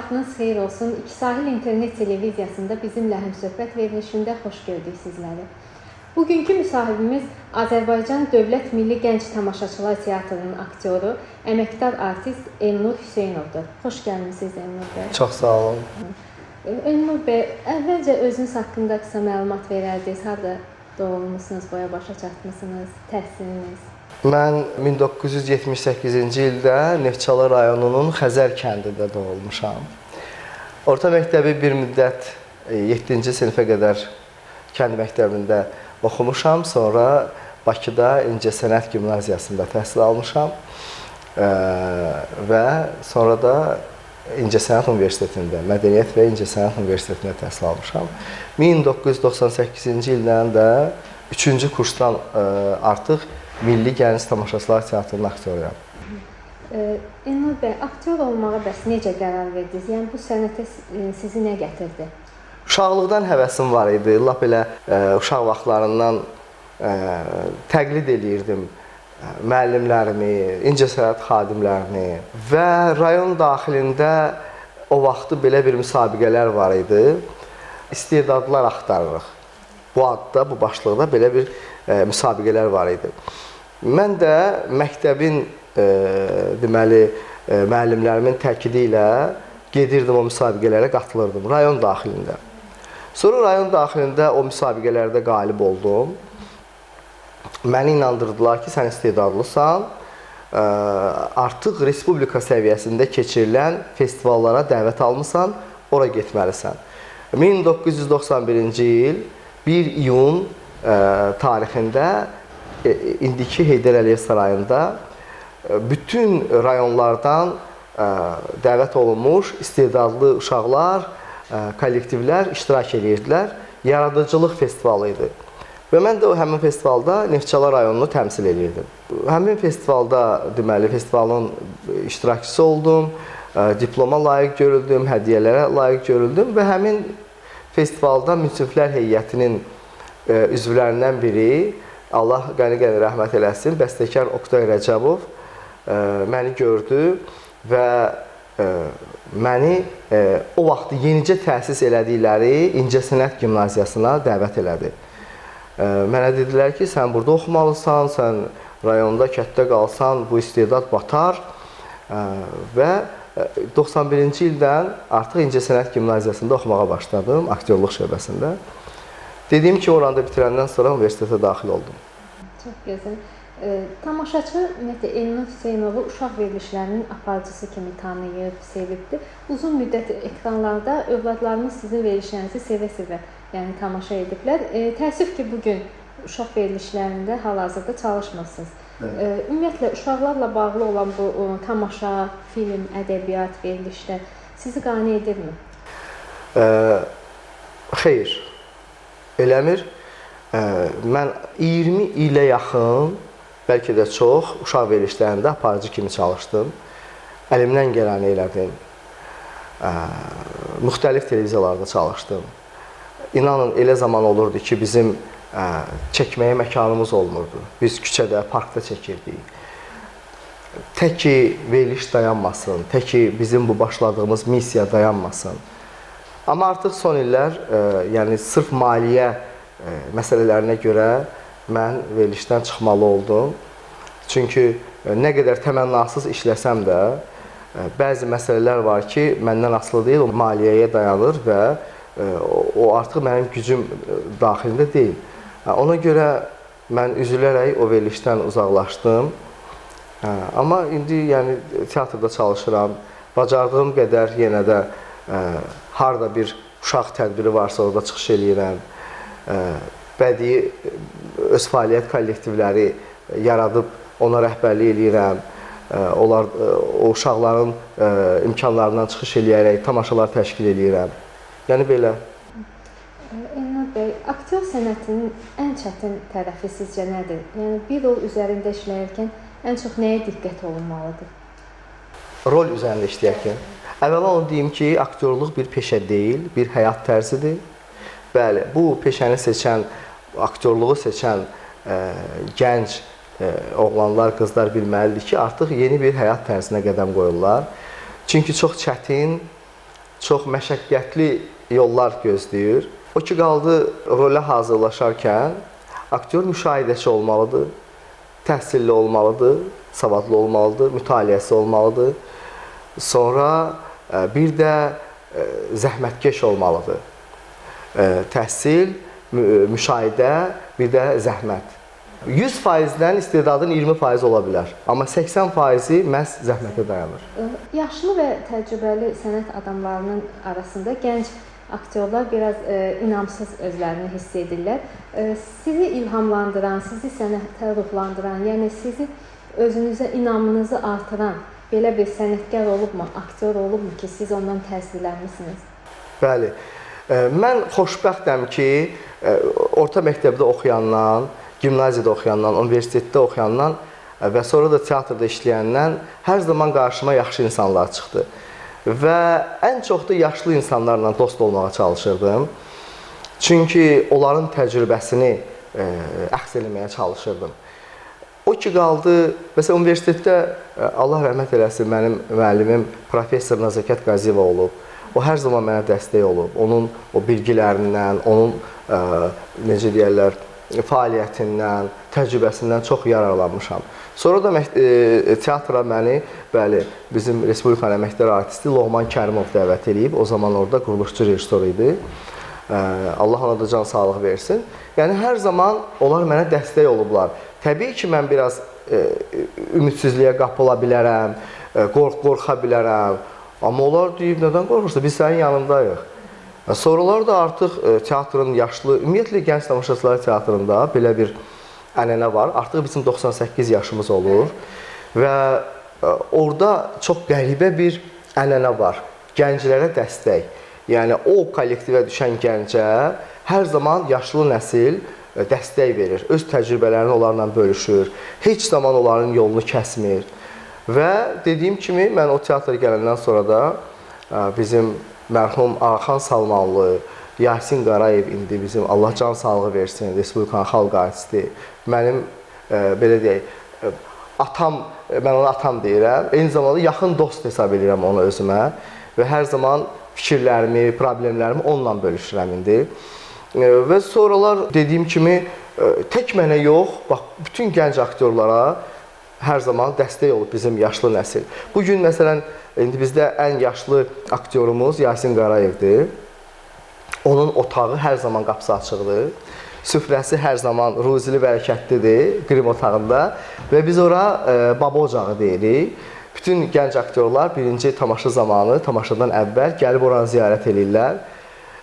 vaxtınız xeyir olsun. İki Sahil İnternet Televiziyasında bizimlə həmsöhbət verilişində xoş gördük sizləri. Bugünkü müsahibimiz Azərbaycan Dövlət Milli Gənc Tamaşaçılar Teatrının aktyoru, əməkdar artist Elnur Hüseynovdur. Xoş gəlmisiniz Elnur bəy. Çox sağ olun. Elnur bəy, əvvəlcə özünüz haqqında qısa məlumat verərdiniz. Harada doğulmusunuz, boya başa çatmısınız, təhsiliniz? Mən 1978-ci ildə Neftçala rayonunun Xəzər kəndində doğulmuşam. Orta məktəbi bir müddət 7-ci sinifə qədər kənd məktəbində oxumuşam. Sonra Bakıda İncəsənət Gimnaziyasında təhsil almışam və sonra da İncəsənət Universitetində, Mədəniyyət və İncəsənət Universitetində təhsil almışam. 1998-ci ildən də 3-cü kursdan artıq Milli Gənc Tamaşaçılar Teatrının aktyoruyam. Elnur bəy, aktyor olmağa bəs necə qərar verdiniz? Yəni bu sənətə sizi nə gətirdi? Uşaqlıqdan həvəsim var idi. Lap elə uşaq vaxtlarından təqlid eləyirdim müəllimlərimi, incəsənət xadimlərini və rayon daxilində o vaxtı belə bir müsabiqələr var idi. İstedadlar axtarırıq. Bu adda, bu başlıqda belə bir müsabiqələr var idi. Mən də məktəbin deməli müəllimlərimin təkidi ilə gedirdim o müsabiqələrə qatılırdım rayon daxilində. Sonra rayon daxilində o müsabiqələrdə qalib oldum. Məni inandırdılar ki, sən istedadlısan, artıq respublika səviyyəsində keçirilən festivallara dəvət almısan, ora getməlisən. 1991-ci il 1 iyun tarixində indiki Heydər Əliyev sarayında bütün rayonlardan dəvət olunmuş istedadlı uşaqlar, kollektivlər iştirak edirdilər. Yaradıcılıq festivalı idi. Və mən də həmin festivalda Neftçala rayonunu təmsil edirdim. Həmin festivalda, deməli, festivalın iştirakçısı oldum, diploma layiq görüldüm, hədiyyələrə layiq görüldüm və həmin festivalda münsiflər heyətinin üzvlərindən biri, Allah qəni-qəni rəhmət eləsin, bəstəkar Oqtay Rəcəbov məni gördü və məni o vaxt yenicə təsis elədikləri İncəsənət Gimnaziyasına dəvət elədi. Mənə dedilər ki, sən burada oxumalısan, sən rayonda, kətdə qalsan, bu istedad batar və 91-ci ildən artıq İncəsənət Gimnaziyasında oxumağa başladım, aktyorluq şöbəsində. Dediyim ki, oranda bitirəndən sonra universitetə daxil oldum. Çox gözəl. Tamaşaçı ümumiyyətlə Elnur Hüseynovu uşaq verilişlərinin aparıcısı kimi tanıyıb, sevibdir. Uzun müddət ekranlarda övladlarımız sizin verilişlərinizi sevə-sevə tamaşa ediblər. Təəssüf ki, bugün uşaq verilişlərində hal-hazırda çalışmırsınız. Ümumiyyətlə, uşaqlarla bağlı olan bu tamaşa, film, ədəbiyyat, verilişlər sizi qane edirmi? Xeyr. Eləmir. Mən 20 ilə yaxın, bəlkə də çox, uşaq verilişlərində aparıcı kimi çalışdım. Əlimdən gələni elədim. Müxtəlif televiziyalarda çalışdım. İnanın, elə zaman olurdu ki, bizim çəkməyə məkanımız olmurdu. Biz küçədə, parkda çəkirdik. Tək ki, veriliş dayanmasın, tək ki, bizim bu başladığımız missiya dayanmasın. Amma artıq son illər, yəni sırf maliyyə məsələlərinə görə mən verilişdən çıxmalı oldum. Çünki nə qədər təmənnasız işləsəm də, bəzi məsələlər var ki, məndən asılı deyil, o maliyyəyə dayanır və o artıq mənim gücüm daxilində deyil. Ona görə mən üzülərək o verilişdən uzaqlaşdım. Amma indi teatrda çalışıram, bacardığım qədər yenə də harada bir uşaq tədbiri varsa orada çıxış eləyirəm. Bədii öz fəaliyyət kollektivləri yaradıb ona rəhbərlik eləyirəm. O uşaqların imkanlarından çıxış eləyərək tamaşalar təşkil eləyirəm. Yəni belə. Elnur bəy, aktyor sənətinin ən çətin tərəfi sizcə nədir? Yəni bir rol üzərində işləyərkən ən çox nəyə diqqət olunmalıdır? Rol üzərində işləyərkən? Əvvəla onu deyim ki, aktyorluq bir peşə deyil, bir həyat tərzidir. Bəli, bu peşəni seçən, aktyorluğu seçən gənc oğlanlar, qızlar bilməlidir ki, artıq yeni bir həyat tərzinə qədəm qoyurlar. Çünki çox çətin, çox məşəqqətli yollar gözləyir. O ki qaldı rolə hazırlaşarkən aktyor müşahidəçi olmalıdır, təhsilli olmalıdır, savadlı olmalıdır, mütaliəsi olmalıdır. Sonra bir də zəhmətkeş olmalıdır. Təhsil, müşahidə, bir də zəhmət. 100%-dən istedadın 20% ola bilər. Amma 80%-i məhz zəhmətə dayanır. Yaşlı və təcrübəli sənət adamlarının arasında gənc aktyorlar biraz inamsız özlərini hiss edirlər. Sizi ilhamlandıran, sizi sənətə ruhlandıran, yəni sizi özünüzə inamınızı artıran belə bir sənətkar olubmu, aktyor olubmu ki, siz ondan təsirlənmisiniz? Bəli. Mən xoşbəxtəm ki, orta məktəbdə oxuyandan, gimnaziyada oxuyandan, universitetdə oxuyandan və sonra da teatrda işləyəndən hər zaman qarşıma yaxşı insanlar çıxdı. Və ən çox da yaşlı insanlarla dost olmağa çalışırdım. Çünki onların təcrübəsini əks eləməyə çalışırdım. O ki qaldı, məsələn, universitetdə Allah rəhmət eləsin, mənim müəllimim professor Nəzakət Qaziyeva olub. O hər zaman mənə dəstək olub. Onun o bilgilərindən, onun necə deyərlər, fəaliyyətindən, təcrübəsindən çox yararlanmışam. Sonra da teatra məni, bəli, bizim Respublikanın əməkdar artisti Loğman Kərimov dəvət edib. O zaman orada quruluşçu rejissor idi. Allah ona da can sağlıq versin. Yəni, hər zaman onlar mənə dəstək olublar. Təbii ki, mən biraz ümidsizliyə qapıla bilərəm, qorxa bilərəm. Amma onlar deyib, nədən qorxursa, biz sənin yanındayıq. Sonralar da artıq teatrın yaşlı, ümumiyyətlə gənc tamaşaçılar teatrında belə bir ənənə var. Artıq bizim 98 yaşımız olur və orada çox qəribə bir ənənə var. Gənclərə dəstək. Yəni, o kollektivə düşən gəncə hər zaman yaşlı nəsil dəstək verir. Öz təcrübələrini onlarla bölüşür. Heç zaman onların yolunu kəsmir. Və dediyim kimi, mən o teatra gələndən sonra da bizim mərhum Ağaxan Salmanlı, Yasin Qarayev indi bizim Allah can sağlığı versin, Respublikanın xalq artisti. Mənim, belə deyək, atam, mən ona atam deyirəm. Eyni zamanda yaxın dost hesab edirəm onu özümə və hər zaman fikirlərimi, problemlərimi onunla bölüşürəm indi. Və sonralar dediyim kimi, tək mənə yox, bax, bütün gənc aktyorlara hər zaman dəstək olub bizim yaşlı nəsil. Bugün, məsələn, indi bizdə ən yaşlı aktyorumuz Yasin Qarayevdir. Onun otağı hər zaman qapısı açıqdır. Süfrəsi hər zaman ruzili bərəkətlidir, qrim otağında. Və biz ora baba ocağı deyirik. Bütün gənc aktyorlar birinci tamaşa zamanı, tamaşadan əvvəl gəlib oranı ziyarət edirlər.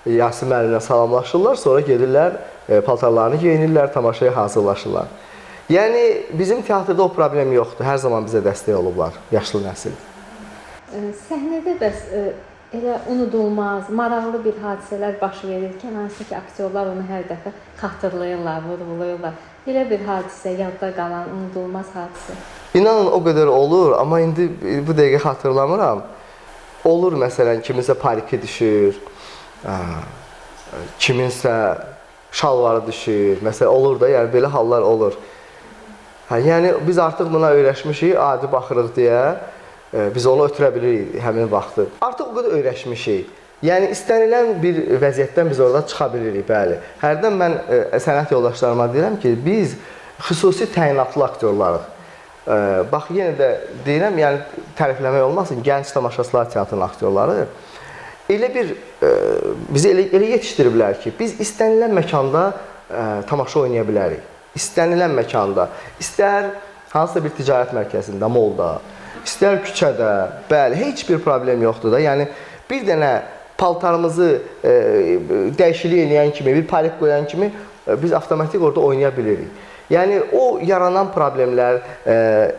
Yasin müəllimlə salamlaşırlar, sonra gedirlər, paltarlarını geyinirlər, tamaşaya hazırlaşırlar. Yəni, bizim teatrda o problem yoxdur. Hər zaman bizə dəstək olublar, yaşlı nəsil. Səhnədə bəs elə unudulmaz, maraqlı bir hadisələr baş verirkən, hansı ki, aktyorlar onu hər dəfə xatırlayırlar, vurğulayırlar. Elə bir hadisə, yadda qalan, unudulmaz hadisə. İnanın, o qədər olur, amma indi bu dəqiqə xatırlamıram. Olur, məsələn, kiminsə pariki düşür, kiminsə şalvarı düşür, məsələn, olur da, yəni belə hallar olur. Yəni, biz artıq buna öyrəşmişik, adi baxırıq deyə, biz onu ötürə bilirik həmin vaxtı. Artıq o qədər öyrəşmişik. Yəni, istənilən bir vəziyyətdən biz orada çıxa bilirik, bəli. Hərdən mən sənət yoldaşlarıma deyirəm ki, biz xüsusi təyinatlı aktyorlarıq. Bax, yenə də deyirəm, yəni tərifləmək olmasın, gənc tamaşaçılar teatrının aktyorları elə bir, bizi elə yetişdiriblər ki, biz istənilən məkanda tamaşa oynaya bilərik. İstənilən məkanda, istər hansısa bir ticarət mərkəzində, molda, istər küçədə, bəli, heç bir problem yoxdur da. Yəni, bir dənə paltarımızı dəyişiklik eləyən kimi, bir parik qoyan kimi biz avtomatik orada oynaya bilirik. Yəni, o yaranan problemlər,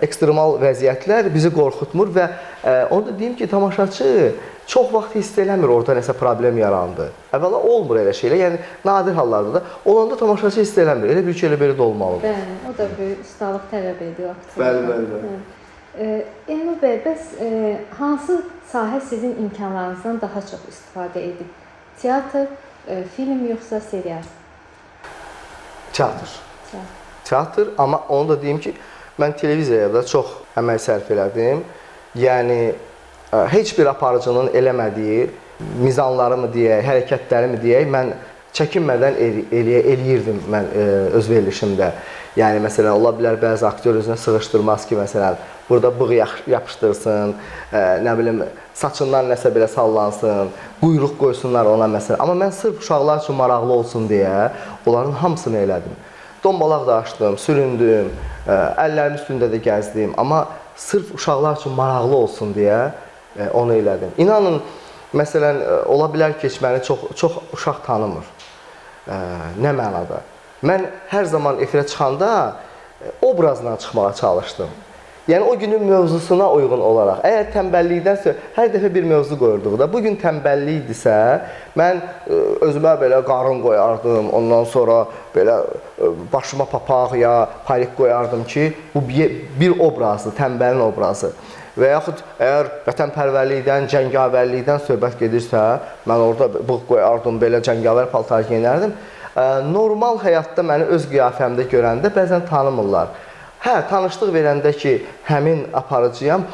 ekstremal vəziyyətlər bizi qorxutmur və onu da deyim ki, tamaşaçı çox vaxt hiss eləmir orada nəsə problem yarandı. Əvvəla olmur elə şeylər, yəni nadir hallarda da. Olanda tamaşaçı hiss eləmir, elə bir ki, elə belə də olmalıdır. Bəli, o da böyük ustalıq tələb edir aktyorlar. Bəli. Elnur bəy, bəs hansı sahə sizin imkanlarınızdan daha çox istifadə edib? Teatr, film yoxsa serial? Teatr. Teatr, amma onu da deyim ki, mən televiziyaya da çox əməl sərf elədim. Yəni, heç bir aparıcının eləmədiyi mizanlarımı deyək, hərəkətlərimi deyək, mən çəkinmədən eləyirdim mən öz verilişimdə. Yəni məsələn ola bilər bəzi aktyor özünə sığışdırmaz ki, məsələn burada bığ yapışdırsın, nə bilim saçından nəsə belə sallansın, quyruq qoysunlar ona məsələn. Amma mən sırf uşaqlar üçün maraqlı olsun deyə onların hamısını elədim. Dombalaq da açdım, süründüm, əllərimin üstündə də gəzdim, amma sırf uşaqlar üçün maraqlı olsun deyə onu elədim. İnanın, məsələn, ola bilər ki, məni çox uşaq tanımır. Nə mənada? Mən hər zaman efirə çıxanda obrazla çıxmağa çalışdım. Yəni o günün mövzusuna uyğun olaraq. Əgər tənbəllikdənsə hər dəfə bir mövzu qoyurduqda, bu gün tənbəllikdirsə, mən özümə belə qarın qoyardım, ondan sonra belə başıma papaq ya parik qoyardım ki, bu bir obrazdır, tənbəlin obrazı. Və yaxud əgər vətənpərvərlikdən, cəngavərlikdən söhbət gedirsə, mən orada bığ qoyardım, belə cəngavər paltar geyinərdim. Normal həyatda məni öz qiyafəmdə görəndə bəzən tanımırlar. Hə, tanışlıq verəndə ki, həmin aparıcıyam,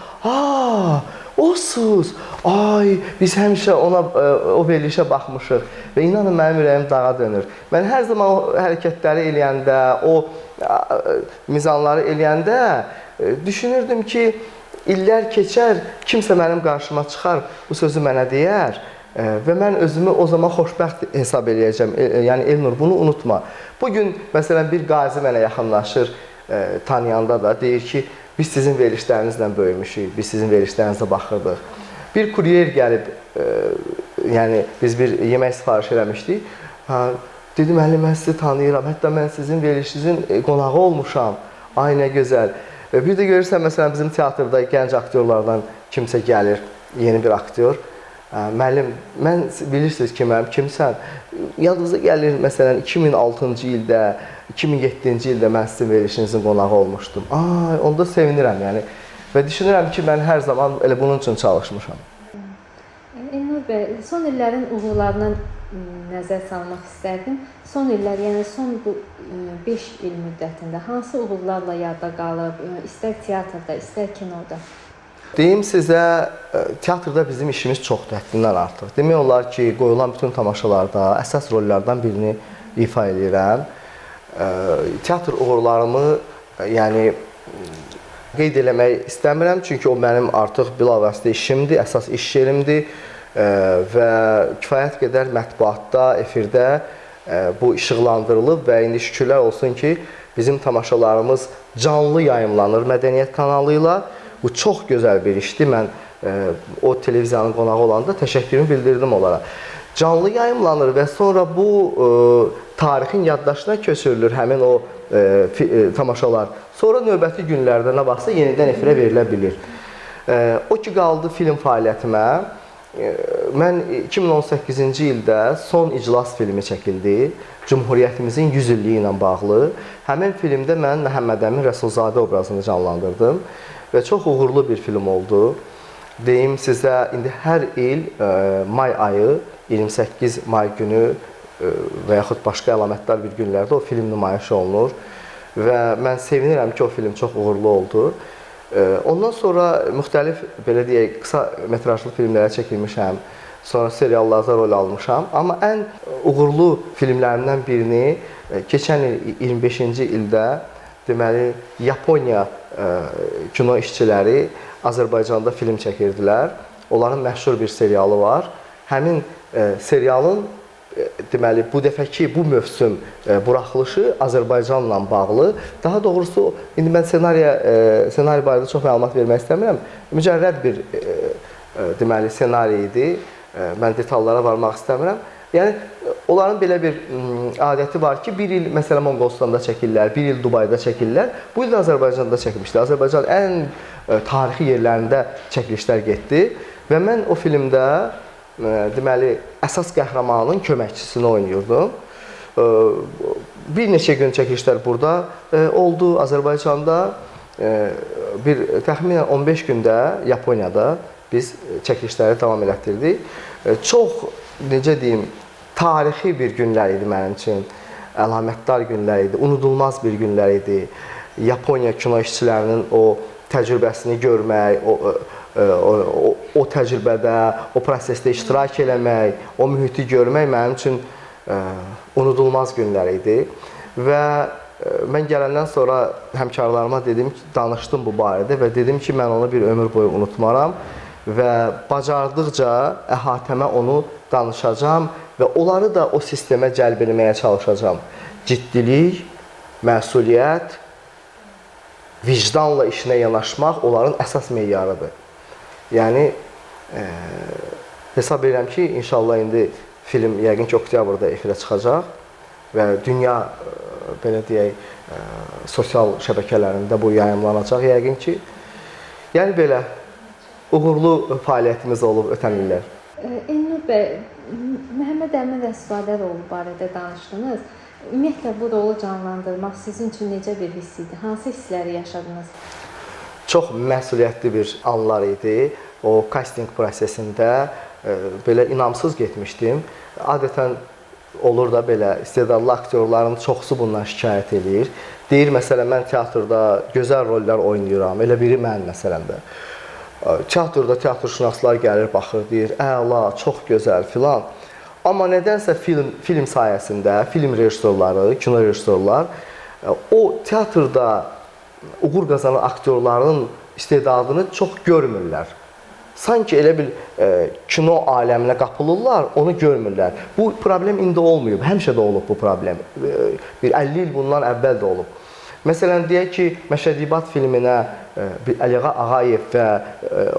osuz, ay, biz həmişə o verilişə baxmışıq və inanın mənim ürəyim dağa dönür. Mən hər zaman o hərəkətləri eləyəndə, o mizanları eləyəndə düşünürdüm ki, illər keçər, kimsə mənim qarşıma çıxar, bu sözü mənə deyər və mən özümü o zaman xoşbəxt hesab eləyəcəm. Yəni Elnur, bunu unutma. Bugün məsələn bir qazi mənə yaxınlaşır, tanıyanda da deyir ki, biz sizin verilişlərinizlə böyümüşük, biz sizin verilişlərinizə baxırdıq. Bir kuryer gəlib, yəni biz bir yemək sifariş eləmişdik. Dedim, mən sizi tanıyıram, hətta mən sizin verilişinizin qonağı olmuşam. Ay, nə gözəl. Bir də görürsən, məsələn, bizim teatrda gənc aktyorlardan kimsə gəlir, yeni bir aktyor. Müəllim, mən bilirsiniz kimsən? Yadınıza gəlir, məsələn, 2006-cı ildə, 2007-ci ildə mən sizin verilişinizin qonağı olmuşdum. Ay, onda sevinirəm, yəni. Və düşünürəm ki, mən hər zaman elə bunun üçün çalışmışam. Elnur bəy, son illərin uğurlarına nəzər salmaq istərdim. Son illər, yəni son bu 5 il müddətində hansı uğurlarla yadda qalıb, istər teatrda, istər kinoda? Deyim sizə, teatrda bizim işimiz çoxdur, həddindən artıq. Demək olar ki, qoyulan bütün tamaşalarda əsas rollardan birini ifa edirəm. Teatr uğurlarımı yəni qeyd eləmək istəmirəm, çünki o mənim artıq bilavasitə işimdir, əsas iş yerimdir və kifayət qədər mətbuatda, efirdə bu işıqlandırılıb və indi şükürlər olsun ki, bizim tamaşalarımız canlı yayımlanır mədəniyyət kanalı ilə. Bu çox gözəl bir işdir. Mən o televiziyanın qonağı olanda təşəkkürümü bildirdim onlara. Canlı yayımlanır və sonra bu tarixin yaddaşına köçürülür həmin o tamaşalar. Sonra növbəti günlərdə nə vaxtsa yenidən efirə verilə bilir. O ki qaldı film fəaliyyətimə. Mən 2018-ci ildə Son İclas filmi çəkildi. Cümhuriyyətimizin 100 illiyi ilə bağlı. Həmin filmdə mən Məhəmməd Əmin Rəsulzadə obrazını canlandırdım və çox uğurlu bir film oldu. Deyim sizə, indi hər il may ayı, 28 may günü və yaxud başqa əlamətdar bir günlərdə o film nümayiş olunur və mən sevinirəm ki, o film çox uğurlu oldu. Ondan sonra müxtəlif, belə deyək, qısa metrajlı filmlərə çəkilmişəm, sonra seriallarda rol almışam. Amma ən uğurlu filmlərimdən birini keçən il 25-ci ildə deməli Yaponiya kino işçiləri Azərbaycanda film çəkirdilər. Onların məşhur bir serialı var. Həmin serialın deməli bu dəfəki bu mövsüm buraxılışı Azərbaycanla bağlı. Daha doğrusu indi mən ssenari barədə çox məlumat vermək istəmirəm. Mücərrəd bir deməli ssenari idi. Mən detallara varmaq istəmirəm. Yəni onların belə bir adəti var ki, bir il məsələn Monqolistanda çəkirlər, bir il Dubayda çəkirlər. Bu il də Azərbaycanda çəkmişdilər. Azərbaycan ən tarixi yerlərində çəkilişlər getdi və mən o filmdə deməli əsas qəhrəmanın köməkçisini oynayırdım. Bir neçə gün çəkilişlər burada oldu Azərbaycanda. Bir təxminən 15 gündə Yaponiyada biz çəkilişləri davam elətdirdik. Çox, necə deyim, tarixi bir günlər idi mənim üçün. Əlamətdar günlər idi, unudulmaz bir günlər idi. Yaponiya kino işçilərinin o təcrübəsini görmək, o təcrübədə, o prosesdə iştirak eləmək, o mühiti görmək mənim üçün unudulmaz günlər idi. Və mən gələndən sonra həmkarlarıma dedim ki, danışdım bu barədə və dedim ki, mən onu bir ömür boyu unutmaram və bacardıqca əhatəmə onu danışacağam və onları da o sistemə cəlb etməyə çalışacağam. Ciddilik, məsuliyyət, vicdanla işinə yanaşmaq onların əsas meyarıdır. Yəni, hesab edirəm ki, inşallah indi film yəqin ki, oktyabrda efirə çıxacaq və dünya, belə deyək, sosial şəbəkələrində bu yayımlanacaq yəqin ki. Yəni, belə uğurlu fəaliyyətimiz olub ötən illər. Elnur bəy, Məhəmməd Əmin Rəsvadəroğlu barədə danışdınız. Ümumiyyətlə, bu rolu canlandırmaq sizin üçün necə bir hiss idi? Hansı hissləri yaşadınız? Çox məsuliyyətli bir anlar idi. O casting prosesində belə inamsız getmişdim. Adətən olur da belə istedadlı aktyorların çoxsu bundan şikayət edir. Deyir, məsələn, mən teatrda gözəl rollar oynayıram. Elə biri mən, məsələn də. Teatrda teatrşünaslar gəlir, baxır, deyir, əla, çox gözəl filan. Amma nədənsə film sayəsində, film rejissorları, kino rejissorlar o teatrda uğur qazanan aktyorların istedadını çox görmürlər. Sanki elə bir kino aləminə qapılırlar, onu görmürlər. Bu problem indi olmayıb, həmişə də olub bu problem. Bir 50 il bundan əvvəl də olub. Məsələn, deyək ki, Məşədibat filminə Əliağa Ağayev və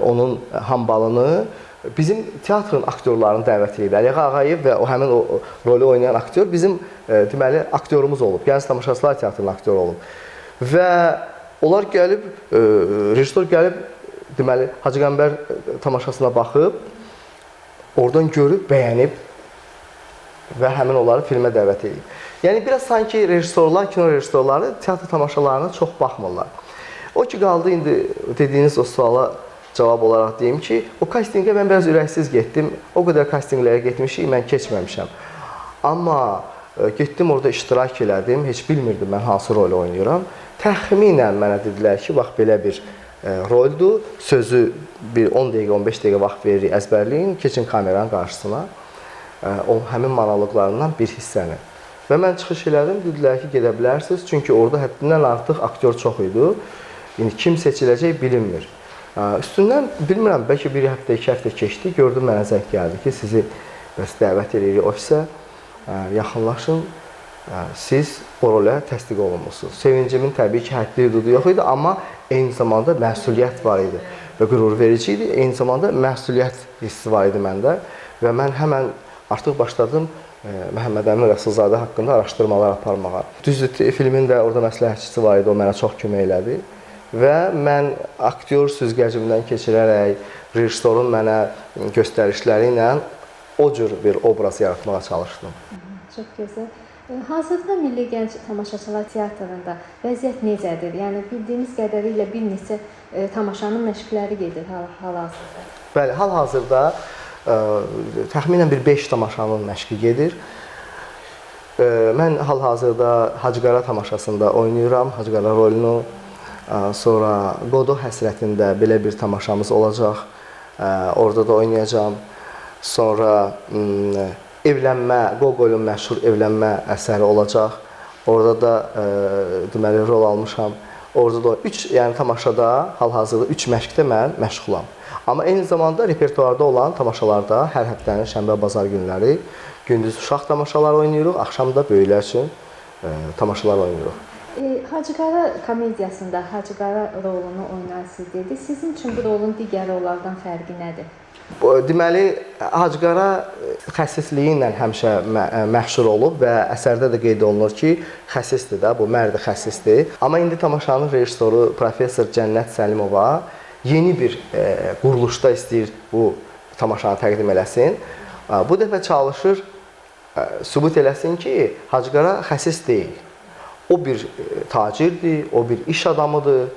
onun hambalını bizim teatrın aktyorlarını dəvət edir. Əliağa Ağayev və həmin o rolü oynayan aktyor bizim deməli aktyorumuz olub. Gənc Tamaşaçılar Teatrının aktyoru olub. Və onlar gəlib, rejissor gəlib, deməli Hacı Qəmbər tamaşasına baxıb, oradan görüb, bəyənib və həmin onları filmə dəvət edib. Yəni, biraz sanki rejissorlar, kino rejissorları teatr tamaşalarına çox baxmırlar. O ki, qaldı indi dediyiniz o suala cavab olaraq deyim ki, o castingə mən biraz ürəksiz getdim. O qədər castinglərə getmişik, mən keçməmişəm. Amma getdim, orada iştirak elədim, heç bilmirdim mən hansı rolu oynayıram. Təxminən mənə dedilər ki, bax, belə bir roldur, sözü bir 10 dəqiqə, 15 dəqiqə vaxt veririk, əzbərləyin, keçin kameranın qarşısına, o həmin monoloqlarından bir hissəni. Və mən çıxış elədim, dedilər ki, gedə bilərsiniz, çünki orada həddindən artıq aktyor çox idi. İndi kim seçiləcək bilinmir. Üstündən, bilmirəm, bəlkə bir həftə, 2 həftə keçdi, gördüm mənə zəng gəldi ki, sizi dəvət edirik ofisə, yaxınlaşın, siz o rolə təsdiq olunmuşsunuz. Sevincimin təbii ki, həddi hüdudu yox idi, amma eyni zamanda məsuliyyət var idi və qürur verici idi, eyni zamanda məsuliyyət hissi var idi məndə və mən həmən artıq başladım Məhəmməd Əmin Rəsulzadə haqqında araşdırmalar aparmağa. Düzdür, filmin də orada məsləhətçisi var idi, o mənə çox kömək elədi və mən aktyor süzgəcimdən keçirərək, rejissorun mənə göstərişləri ilə o cür bir obraz yaratmağa çalışdım. Çox gözəl. Hazırda Milli Gənc Tamaşaçılar Teatrında vəziyyət necədir? Yəni, bildiyimiz qədərilə bir neçə tamaşanın məşqləri gedir hal-hazırda. Bəli, hal-hazırda təxminən bir 5 tamaşanın məşqi gedir. Mən hal-hazırda Hacıqara tamaşasında oynayıram, Hacıqara rolunu. Sonra Qodo həsrətində belə bir tamaşamız olacaq, orada da oynayacağam. Sonra evlənmə, Qoqolun məşhur evlənmə əsəri olacaq, orada da deməli rol almışam. Orada da 3, yəni tamaşada hal-hazırda 3 məşqdə mən məşğulam. Amma eyni zamanda repertuarda olan tamaşalarda hər həftənin şənbə, bazar günləri gündüz uşaq tamaşaları oynayırıq, axşam da böyüklər üçün tamaşalar oynayırıq. Hacıqara komediyasında Hacıqara rolunu oynarsınız dedi. Sizin üçün bu rolun digər rollardan fərqi nədir? Deməli, Hacıqara xəsisliyi ilə həmişə məşhur olub və əsərdə də qeyd olunur ki, xəsisdir də, bu mərd xəsisdir. Amma indi tamaşanın rejissoru Professor Cənnət Səlimova yeni bir quruluşda istəyir bu tamaşanı təqdim eləsin. Bu dəfə çalışır, sübut eləsin ki, Hacıqara xəsis deyil. O bir tacirdir, o bir iş adamıdır.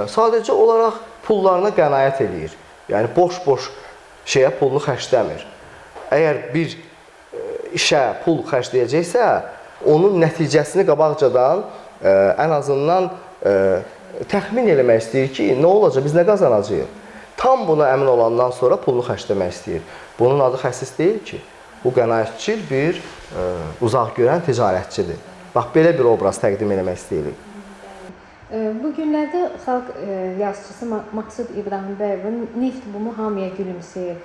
Sadəcə olaraq pullarına qənaət edir. Yəni, boş-boş şeyə pulunu xərcləmir. Əgər bir işə pul xərcləyəcəksə, onun nəticəsini qabaqcadan ən azından təxmin eləmək istəyir ki, nə olacaq, biz nə qazanacağıq? Tam buna əmin olandan sonra pulunu xərcləmək istəyir. Bunun adı xəsis deyil ki, bu qənaətçil bir uzaq görən ticarətçidir. Bax, belə bir obraz təqdim etmək istəyirik. Bu günlərdə xalq yazıçısı Maqsud İbrahimbəyovun Neft Bumu Hamıya Gülümsəyir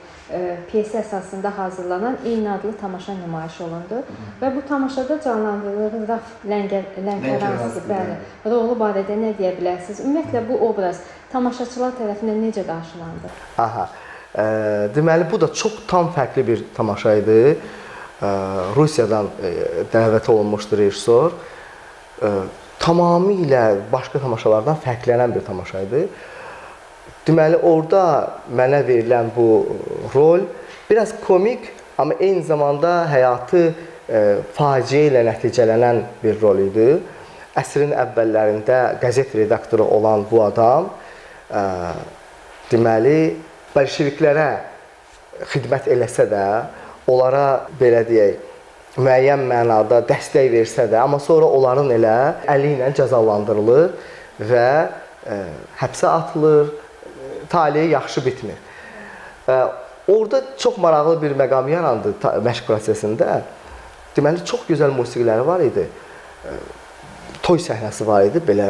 pyesi əsasında hazırlanan eyni adlı tamaşa nümayiş olundu və bu tamaşada canlandırılır Raf Lənkəranski rolu barədə nə deyə bilərsiniz? Ümumiyyətlə bu obraz tamaşaçılar tərəfindən necə qarşılandı? Aha, deməli bu da çox tam fərqli bir tamaşa idi. Rusiyadan dəvət olunmuşdur rejissor. Tamamilə başqa tamaşalardan fərqlənən bir tamaşa idi. Deməli, orada mənə verilən bu rol biraz komik, amma eyni zamanda həyatı faciə ilə nəticələnən bir rol idi. Əsrin əvvəllərində qəzet redaktoru olan bu adam, deməli, bolşeviklərə xidmət eləsə də, onlara, belə deyək, müəyyən mənada dəstək versə də, amma sonra onların elə əli ilə cəzalandırılır və həbsə atılır, taleyi yaxşı bitmir. Orada çox maraqlı bir məqam yarandı məşq prosesində. Deməli, çox gözəl musiqiləri var idi. Toy səhnəsi var idi, belə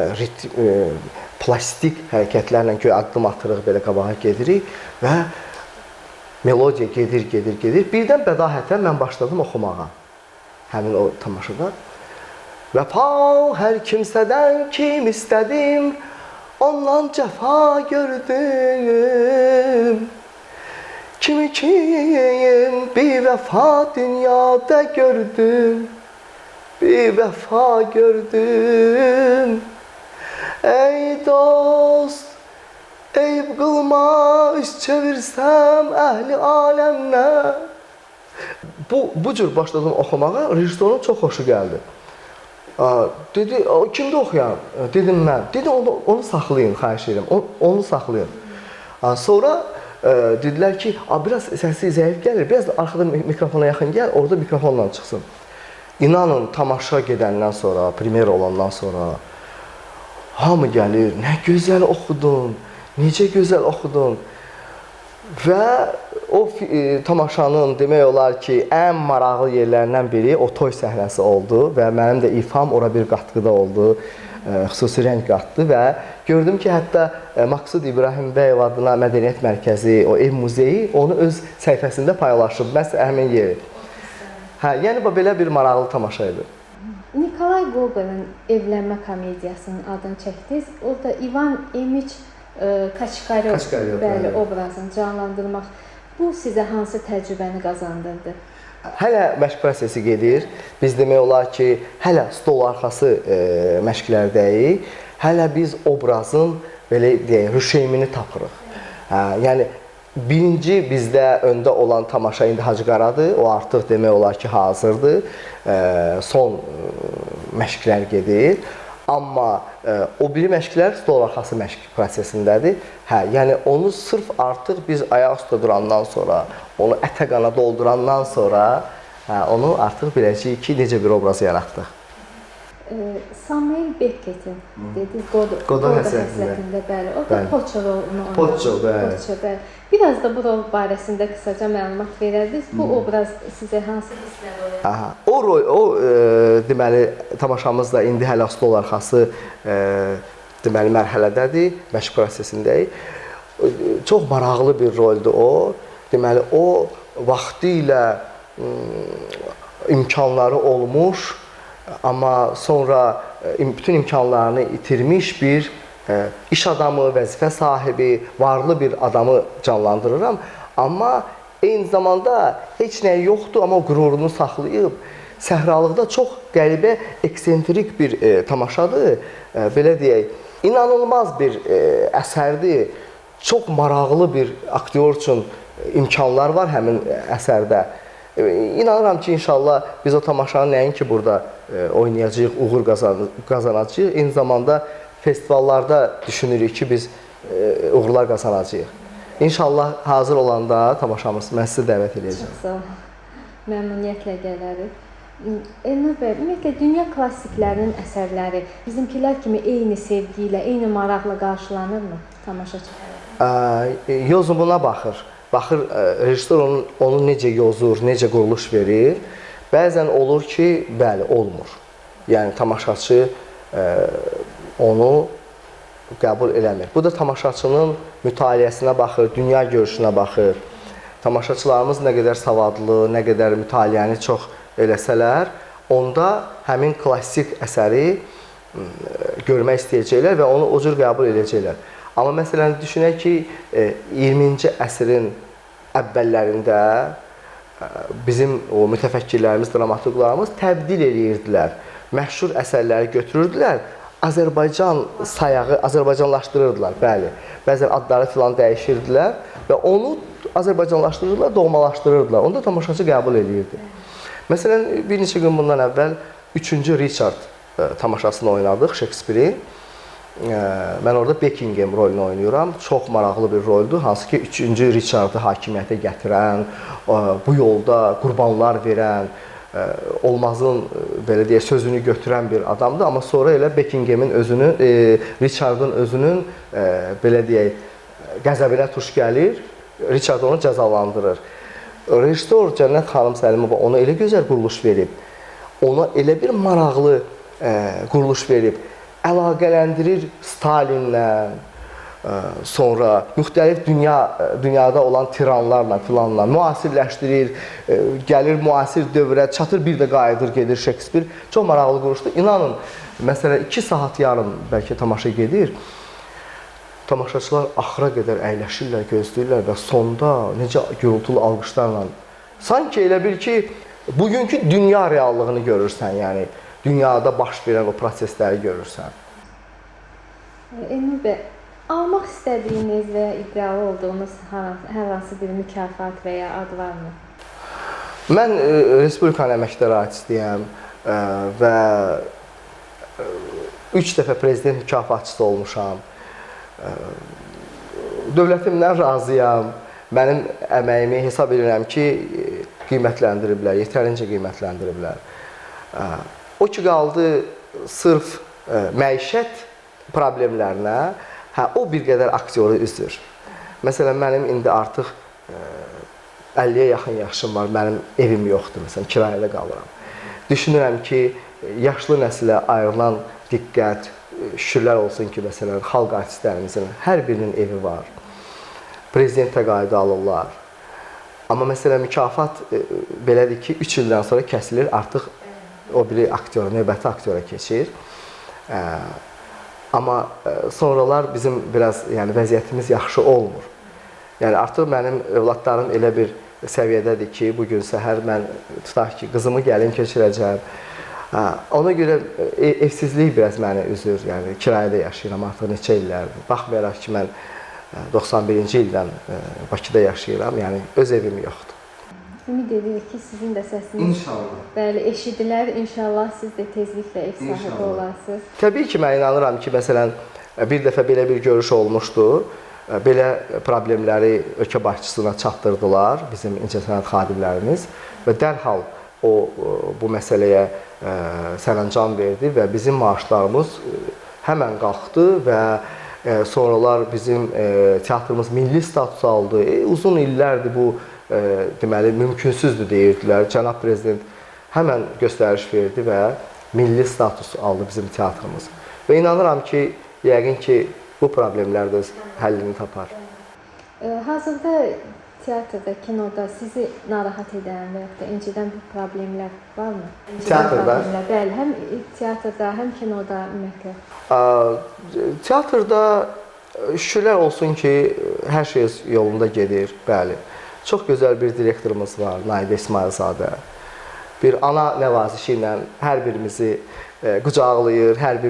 plastik hərəkətlərlə addım atırıq, belə qabağa gedirik və melodiya gedir. Birdən bədahətən mən başladım oxumağa. Həmin o tamaşada. Vəfa hər kimsədən kim istədim, ondan cəfa gördüm. Kimi kim bir vəfa dünyada gördüm, bir vəfa gördüm. Ey dost, eyb qılma, üz çevirsəm əhli aləmlə. Bu cür başladım oxumağa, rejissorun çox xoşu gəldi. Dedi, kimdə oxuyan? Dedim mən. Dedi, onu saxlayın, xahiş edirəm, onu saxlayın. Sonra dedilər ki, biraz səsi zəif gəlir, biraz da arxada mikrofona yaxın gəl, orada mikrofonla çıxsın. İnanın, tamaşa gedəndən sonra, premier olandan sonra hamı gəlir, nə gözəl oxudun, necə gözəl oxudun. Və o tamaşanın demək olar ki, ən maraqlı yerlərindən biri o toy səhnəsi oldu və mənim də ifam ora bir qatqıda oldu, xüsusi rəng qatdı və gördüm ki, hətta Maqsud İbrahimbəyov adına Mədəniyyət Mərkəzi, o ev muzeyi onu öz səhifəsində paylaşıb, məhz həmin yeri. Yəni, belə bir maraqlı tamaşa idi. Nikolay Gogol'un Evlənmə komediyasının adını çəkdiniz. Orada İvan İliç Kaçkaryov obrazını canlandırmaq, bu sizə hansı təcrübəni qazandırdı? Hələ məşq prosesi gedir. Biz demək olar ki, hələ stol arxası məşqlərdəyik. Hələ biz obrazın, belə deyək, rüşeymini tapırıq. Yəni, birinci bizdə öndə olan tamaşa indi Hacı Qaradır. O artıq demək olar ki, hazırdır. Son məşqlər gedir. Amma o biri məşqlər stol arxası məşq prosesindədir. Yəni onu sırf artıq biz ayaq üstə durandan sonra, onu ətə qana doldurandan sonra onu artıq biləcəyik ki, necə bir obraz yaratdıq. Samuel Beckett'in dediği Godot həsrətində, bəli, o da Poço rolunu oynadı. Poço, bəli. Biraz da bu rol barəsində qısaca məlumat verərdiniz. Bu obraz sizə hansı hisslər oynadı? O deməli, tamaşamız da indi hələ stol arxası deməli, mərhələdədir, məşq prosesindəyik. Çox maraqlı bir roldur o. Deməli, o vaxtilə imkanları olmuş, amma sonra bütün imkanlarını itirmiş bir iş adamı, vəzifə sahibi, varlı bir adamı canlandırıram. Amma eyni zamanda heç nəyi yoxdur, amma qürurunu saxlayıb, səhralıqda çox qəribə, eksentrik bir tamaşadır. Belə deyək, inanılmaz bir əsərdir. Çox maraqlı bir aktyor üçün imkanlar var həmin əsərdə. İnanıram ki, inşallah biz o tamaşanı nəinki burada oynayacağıq, uğur qazanacağıq. Eyni zamanda festivallarda düşünürük ki, biz uğurlar qazanacağıq. İnşallah hazır olanda tamaşamız, mən sizi dəvət edəcəm. Çox sağ olun. Məmnuniyyətlə gələrik. Elnur bəy, ümumiyyətlə dünya klassiklərinin əsərləri bizimkilər kimi eyni sevgi ilə, eyni maraqla qarşılanırmı tamaşaçı tərəfindən? yozumuna baxır. Baxır, rejissor onu necə yozur, necə quruluş verir. Bəzən olur ki, bəli, olmur. Yəni, tamaşaçı onu qəbul eləmir. Bu da tamaşaçının mütaliəsinə baxır, dünya görüşünə baxır. Tamaşaçılarımız nə qədər savadlı, nə qədər mütaliəni çox eləsələr, onda həmin klassik əsəri görmək istəyəcəklər və onu o cür qəbul edəcəklər. Amma məsələn, düşünək ki, 20-ci əsrin əvvəllərində bizim o mütəfəkkirlərimiz, dramaturqlarımız təbdil edirdilər. Məşhur əsərləri götürürdülər, Azərbaycan sayağı, Azərbaycanlaşdırırdılar, bəli. Bəzən adları filan dəyişirdilər və onu Azərbaycanlaşdırırdılar, doğmalaşdırırdılar. Onu da tamaşaçı qəbul edirdi. Məsələn, bir neçə gün bundan əvvəl 3-cü Richard tamaşasını oynadıq, Shakespeare-in. Mən orada Buckingham rolunu oynayıram. Çox maraqlı bir roldür. Hansı ki, 3-cü Richard-ı hakimiyyətə gətirən, bu yolda qurbanlar verən, olmazın belə deyək, sözünü götürən bir adamdır. Amma sonra elə Buckingham'in özünün, Richard'ın özünün belə deyək, qəzəbinə tuş gəlir. Richard onu cəzalandırır. Rejissor Cənnət xanım Səlimova ona elə gözəl quruluş verib, ona elə bir maraqlı quruluş verib, əlaqələndirir Stalinlə, sonra müxtəlif dünyada olan tiranlarla filanla müasirləşdirir, gəlir müasir dövrə, çatır bir də qayıdır, gedir Shakespeare. Çox maraqlı quruluşdur. İnanın, məsələn, 2 saat yarım bəlkə tamaşa gedir. Tamaşaçılar axıra qədər əyləşirlər, gözləyirlər və sonda necə gürültülü alqışlarla, sanki elə bil ki, bugünkü dünya reallığını görürsən, yəni dünyada baş verən o prosesləri görürsən. Elnur bəy, almaq istədiyiniz və iddialı olduğunuz hər hansı bir mükafat və ya ad varmı? Mən Respublikanın əməkdar artistiyəm və 3 dəfə prezident mükafatçısı olmuşam. Dövlətimdən razıyam. Mənim əməyimi hesab edirəm ki, qiymətləndiriblər, yetərincə qiymətləndiriblər. O ki, qaldı sırf məişət problemlərinə, o bir qədər aktyoru üzür. Məsələn, mənim indi artıq 50-yə yaxın yaşım var, mənim evim yoxdur, məsələn, kirayədə qalıram. Düşünürəm ki, yaşlı nəsilə ayrılan diqqət, şükürlər olsun ki, məsələn, xalq artistlərimizin hər birinin evi var. Prezident təqaüdü alırlar. Amma məsələn, mükafat belədir ki, 3 ildən sonra kəsilir, artıq o biri aktyora, növbəti aktyora keçir. Amma sonralar bizim biraz vəziyyətimiz yaxşı olmur. Yəni, artıq mənim övladlarım elə bir səviyyədədir ki, bugün səhər mən tutaq ki, qızımı gəlin keçirəcəm. Ona görə evsizlik biraz məni üzür, yəni kirayədə yaşayıram artıq neçə illərdir. Baxmayaraq ki, mən 91-ci ildən Bakıda yaşayıram, yəni öz evim yoxdur. Ümid edirik ki, sizin də səsiniz bəli, eşidilər. İnşallah siz də tezliklə ev sahibi olarsınız. Təbii ki, mən inanıram ki, məsələn, bir dəfə belə bir görüş olmuşdu. Belə problemləri ölkə başçısına çatdırdılar bizim incəsənət xadimlərimiz və dərhal o bu məsələyə sərəncam verdi və bizim maaşlarımız həmən qalxdı və sonralar bizim teatrımız milli status aldı. Uzun illərdir bu deməli mümkünsüzdür deyirdilər. Cənab prezident həmən göstəriş verdi və milli status aldı bizim teatrımız. Və inanıram ki, yəqin ki, bu problemlər də öz həllini tapar. Hazırda teatrda, kinoda sizi narahat edən və yaxud da incidən bu problemlər varmı? Teatrda? Bəli, həm teatrda, həm kinoda ümumiyyətlə. Teatrda şükürlər olsun ki, hər şey yolunda gedir, bəli. Çox gözəl bir direktorumuz var, Naidə İsmailzadə. Bir ana nəvazişi ilə hər birimizi qucaqlayır, hər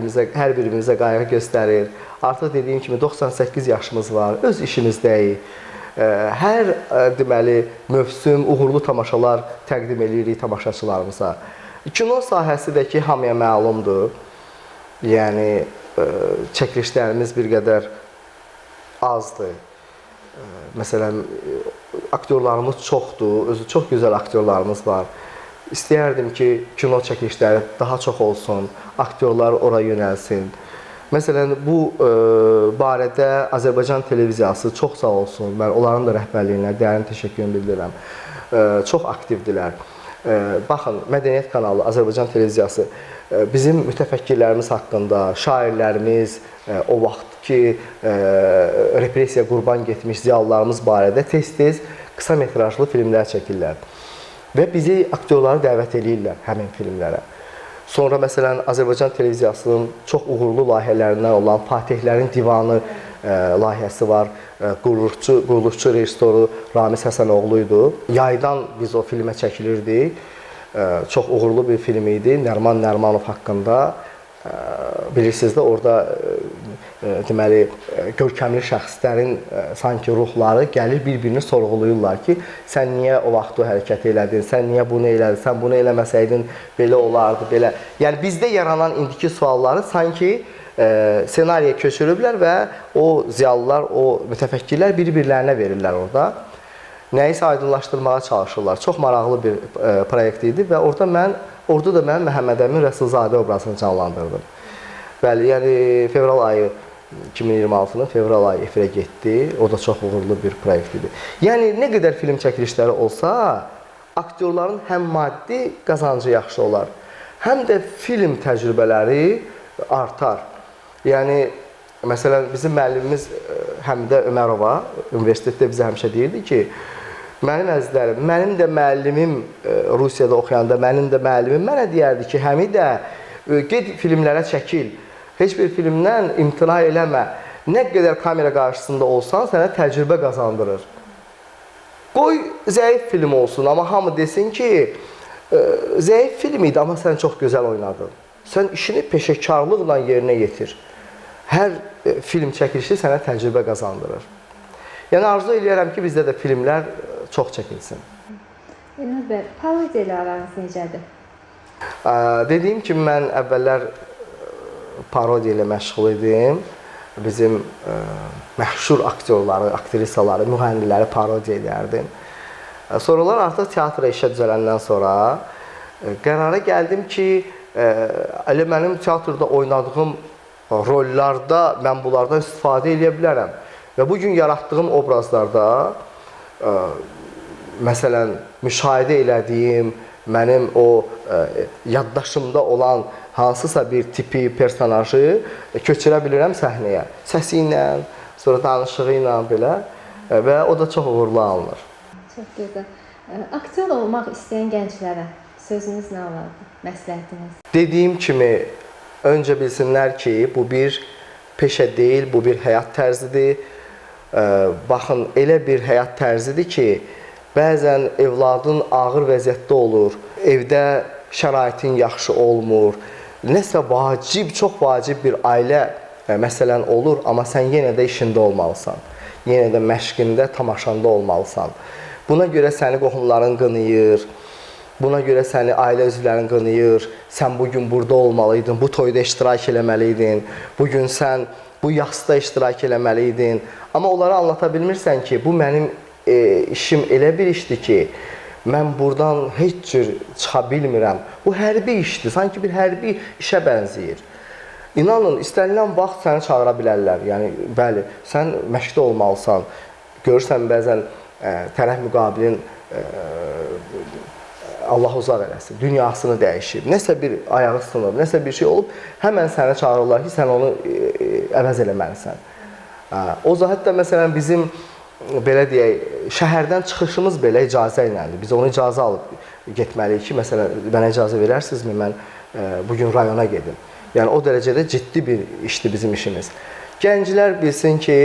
birimizə qayğı göstərir. Artıq dediyim kimi 98 yaşımız var, öz işimizdəyik. Hər deməli mövsüm uğurlu tamaşalar təqdim edirik tamaşaçılarımıza. Kino sahəsi də ki, hamıya məlumdur. Yəni çəkilişlərimiz bir qədər azdır. Məsələn, aktyorlarımız çoxdur, özü çox gözəl aktyorlarımız var. İstəyərdim ki, kino çəkilişləri daha çox olsun, aktyorlar ora yönəlsin. Məsələn, bu barədə Azərbaycan televiziyası çox sağ olsun, mən onların da rəhbərliyinə dərin təşəkkür bildirirəm. Çox aktivdirlər. Baxın, Mədəniyyət kanalı, Azərbaycan televiziyası bizim mütəfəkkirlərimiz haqqında, şairlərimiz, o vaxt ki, repressiya qurban getmiş ziyalılarımız barədə tez-tez qısa metrajlı filmlər çəkirlər və bizi aktyorları dəvət edirlər həmin filmlərə. Sonra məsələn Azərbaycan televiziyasının çox uğurlu layihələrindən olan Fatihlərin Divanı layihəsi var. Quruluşçu rejissoru Ramiz Həsənoğlu idi. Yaydan biz o filmə çəkilirdik. Çox uğurlu bir film idi. Nəriman Nərimanov haqqında. Bilirsiniz də orada deməli görkəmli şəxslərin sanki ruhları gəlir bir-birini sorğuluyurlar ki, sən niyə o vaxt o hərəkət elədin, sən niyə bunu elədin, sən bunu eləməsəydin belə olardı, belə. Yəni bizdə yaranan indiki sualları sanki senariyə köçürüblər və o ziyalılar, o mütəfəkkirlər bir-birlərinə verirlər orada. Nəyisə aydınlaşdırmağa çalışırlar. Çox maraqlı bir proyekt idi və orada da mən Məhəmməd Əmin Rəsulzadə obrazını canlandırdım. Bəli, yəni fevral ayı 2026-nın fevral ayı efirə getdi. O da çox uğurlu bir proyekt idi. Yəni nə qədər film çəkilişləri olsa, aktyorların həm maddi qazancı yaxşı olar, həm də film təcrübələri artar. Yəni məsələn bizim müəllimimiz Həmidə Ömərova universitetdə bizə həmişə deyirdi ki, mənim əzizlərim, mənim də müəllimim Rusiyada oxuyanda, mənim də müəllimim mənə deyərdi ki, Həmidə, get filmlərə çəkil, heç bir filmdən imtina eləmə, nə qədər kamera qarşısında olsan, sənə təcrübə qazandırır. Qoy zəif film olsun, amma hamı desin ki, zəif film idi, amma sən çox gözəl oynadın. Sən işini peşəkarlıqla yerinə yetir. Hər film çəkilişi sənə təcrübə qazandırır. Yəni arzu eləyərəm ki, bizdə də filmlər çox çəkilsin. Elnaz bəy, parodiya ilə aranız necədir? Dediyim kimi, mən əvvəllər parodiya ilə məşğul idim. Bizim məşhur aktyorları, aktrisaları, müğənniləri parodiya edərdim. Sonralar artıq teatra işə düzələndən sonra qərara gəldim ki, elə mənim teatrda oynadığım rollarda mən bunlardan istifadə edə bilərəm. Və bugün yaratdığım obrazlarda, məsələn, müşahidə elədiyim, mənim o yaddaşımda olan hansısa bir tipi, personajı köçürə bilirəm səhnəyə. Səsi ilə, sonra danışığı ilə belə və o da çox uğurlu alınır. Çox gözəl. Aktyor olmaq istəyən gənclərə sözünüz nə olardı, məsləhətiniz? Dediyim kimi, öncə bilsinlər ki, bu bir peşə deyil, bu bir həyat tərzidir. Baxın, elə bir həyat tərzidir ki, bəzən evladın ağır vəziyyətdə olur, evdə şəraitin yaxşı olmur, nəsə vacib, çox vacib bir ailə məsələn olur, amma sən yenə də işində olmalısan, yenə də məşqində, tamaşanda olmalısan. Buna görə səni qohumların qınayır, buna görə səni ailə üzvlərin qınayır, sən bugün burada olmalıydın, bu toyda iştirak eləməliydin, bugün sən bu yasda iştirak eləməliydin. Amma onlara anlata bilmirsən ki, bu mənim işim elə bir işdir ki, mən buradan heç cür çıxa bilmirəm. Bu hərbi işdir, sanki bir hərbi işə bənzəyir. İnanın, istənilən vaxt səni çağıra bilərlər. Yəni, bəli, sən məşqdə olmalısan. Görürsən, bəzən tərəf müqabilin Allah uzaq eləsin, dünyasını dəyişib, nəsə bir ayağı sınıb, nəsə bir şey olub, həmən səni çağırırlar ki, sən onu əvəz eləməlisən. O hətta məsələn bizim, belə deyək, şəhərdən çıxışımız belə icazə iləndir. Biz onu icazə alıb getməliyik ki, məsələn, mənə icazə verərsinizmi, mən bugün rayona gedim. Yəni, o dərəcədə ciddi bir işdir bizim işimiz. Gənclər bilsin ki,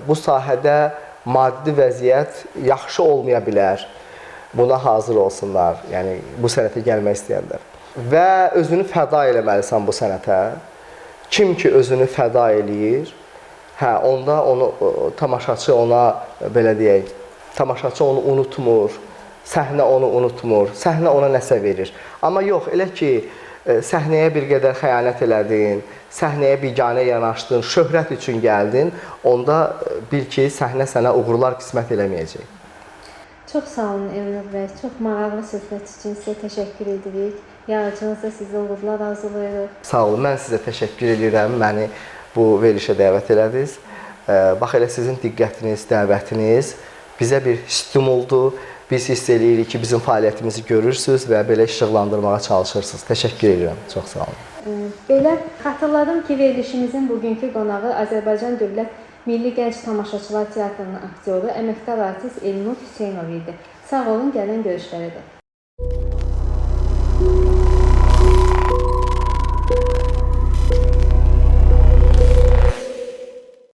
bu sahədə maddi vəziyyət yaxşı olmaya bilər. Buna hazır olsunlar, yəni bu sənətə gəlmək istəyənlər. Və özünü fəda eləməlisən bu sənətə. Kim ki özünü fəda eləyir, onda onu tamaşaçı ona, belə deyək, tamaşaçı onu unutmur, səhnə onu unutmur, səhnə ona nəsə verir. Amma yox, elə ki, səhnəyə bir qədər xəyanət elədin, səhnəyə biganə yanaşdın, şöhrət üçün gəldin, onda bil ki, səhnə sənə uğurlar qismət eləməyəcək. Çox sağ olun Elnur bəy. Çox maraqlı söhbət üçün sizə təşəkkür edirik. Yaradıcınız da sizi uğurlar arzulayırıq. Sağ olun. Mən sizə təşəkkür edirəm. Məni bu verilişə dəvət elədiniz. Bax elə sizin diqqətiniz, dəvətiniz bizə bir stimuldur. Biz hiss eləyirik ki, bizim fəaliyyətimizi görürsüz və belə işıqlandırmağa çalışırsınız. Təşəkkür edirəm. Çox sağ olun. Belə xatırladım ki, verilişimizin bugünkü qonağı Azərbaycan Dövlət Milli Gənc Tamaşaçılar Teatrının aktyoru, əməkdar artist Elnur Hüseynov idi. Sağ olun, gələn görüşlərə də.